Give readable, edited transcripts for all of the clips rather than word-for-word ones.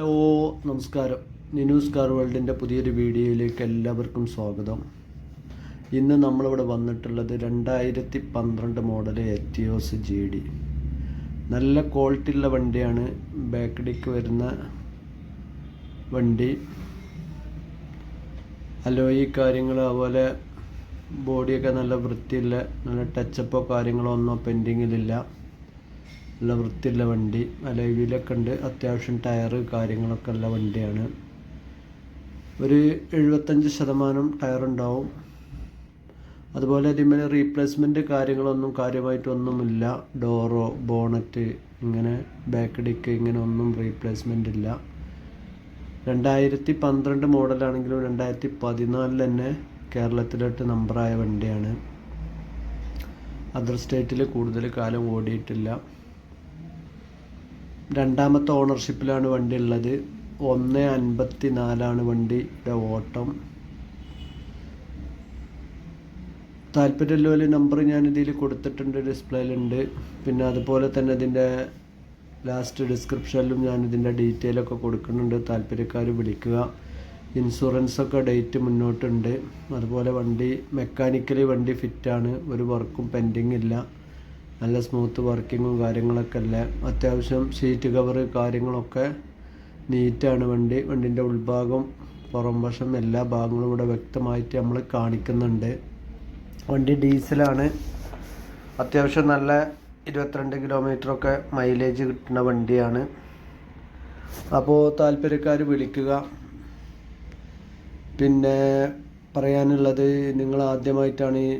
Hello, നമസ്കാരം. നിനൂസ് car വേൾഡിൻ്റെ പുതിയൊരു വീഡിയോയിലേക്ക് എല്ലാവർക്കും സ്വാഗതം. ഇന്ന് നമ്മളിവിടെ വന്നിട്ടുള്ളത് 2012 മോഡൽ എത്തിയോസ് GD. നല്ല ക്വാളിറ്റി ഉള്ള വണ്ടിയാണ്. ബാക്ക് ഡിക്ക് വരുന്ന വണ്ടി, അലോയി കാര്യങ്ങൾ, അതുപോലെ ബോഡിയൊക്കെ നല്ല വൃത്തിയുള്ള, നല്ല ടച്ചപ്പോ കാര്യങ്ങളോ ഒന്നും പെൻഡിങ്ങിലില്ല. നല്ല വൃത്തിയുള്ള വണ്ടി, അലോയിലൊക്കെ ഉണ്ട്. അത്യാവശ്യം ടയറ് കാര്യങ്ങളൊക്കെ ഉള്ള വണ്ടിയാണ്. ഒരു 75% ടയറുണ്ടാവും. അതുപോലെ ഇതിന്മേൽ റീപ്ലേസ്മെൻറ്റ് കാര്യങ്ങളൊന്നും കാര്യമായിട്ടൊന്നുമില്ല. ഡോറോ ബോണറ്റ് ഇങ്ങനെ ബാക്ക് ഡിക്ക് ഇങ്ങനെ ഒന്നും റീപ്ലേസ്മെൻ്റ് ഇല്ല. 2012 മോഡലാണെങ്കിലും 2014 തന്നെ കേരളത്തിലോട്ട് നമ്പറായ വണ്ടിയാണ്. അതർ സ്റ്റേറ്റിൽ കൂടുതൽ കാലം ഓടിയിട്ടില്ല. രണ്ടാമത്തെ ഓണർഷിപ്പിലാണ് വണ്ടി ഉള്ളത്. 1.54 വണ്ടിയുടെ ഓട്ടം. താല്പര്യമുള്ള നമ്പർ ഞാൻ ഇതിൽ കൊടുത്തിട്ടുണ്ട്, ഡിസ്പ്ലേയിലുണ്ട്. പിന്നെ അതുപോലെ തന്നെ ഇതിൻ്റെ ലാസ്റ്റ് ഡിസ്ക്രിപ്ഷനിലും ഞാൻ ഇതിൻ്റെ ഡീറ്റെയിലൊക്കെ കൊടുക്കുന്നുണ്ട്. താല്പര്യക്കാർ വിളിക്കുക. ഇൻഷുറൻസൊക്കെ ഡേറ്റ് മുന്നോട്ടുണ്ട്. അതുപോലെ വണ്ടി മെക്കാനിക്കലി വണ്ടി ഫിറ്റാണ്. ഒരു വർക്കും പെൻഡിങ് ഇല്ല. നല്ല സ്മൂത്ത് വർക്കിങ്ങും കാര്യങ്ങളൊക്കെ അല്ല. അത്യാവശ്യം സീറ്റ് കവറ് കാര്യങ്ങളൊക്കെ നീറ്റാണ് വണ്ടി. വണ്ടിൻ്റെ ഉൾഭാഗം പുറം വശം എല്ലാ ഭാഗങ്ങളും ഇവിടെ വ്യക്തമായിട്ട് നമ്മൾ കാണിക്കുന്നുണ്ട്. വണ്ടി ഡീസലാണ്. അത്യാവശ്യം നല്ല 22 കിലോമീറ്ററൊക്കെ മൈലേജ് കിട്ടുന്ന വണ്ടിയാണ്. അപ്പോൾ താല്പര്യക്കാർ വിളിക്കുക. പിന്നെ പറയാനുള്ളത്, നിങ്ങൾ ആദ്യമായിട്ടാണ് ഈ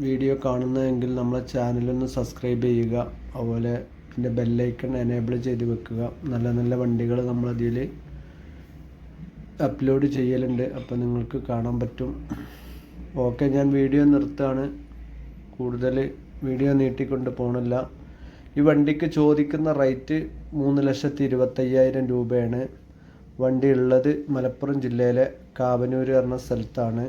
വീഡിയോ കാണുന്നതെങ്കിൽ നമ്മളെ ചാനലൊന്ന് സബ്സ്ക്രൈബ് ചെയ്യുക. അതുപോലെ പിന്നെ ബെല്ലൈക്കൺ എനേബിൾ ചെയ്ത് വെക്കുക. നല്ല നല്ല വണ്ടികൾ നമ്മളതിൽ അപ്ലോഡ് ചെയ്യലുണ്ട്, അപ്പോൾ നിങ്ങൾക്ക് കാണാൻ പറ്റും. ഓക്കെ, ഞാൻ വീഡിയോ നിർത്തുകയാണ്. കൂടുതൽ വീഡിയോ നീട്ടിക്കൊണ്ട് പോകണില്ല. ഈ വണ്ടിക്ക് ചോദിക്കുന്ന റേറ്റ് 3,25,000 രൂപയാണ്. വണ്ടി ഉള്ളത് മലപ്പുറം ജില്ലയിലെ കാവനൂർ പറഞ്ഞ സ്ഥലത്താണ്.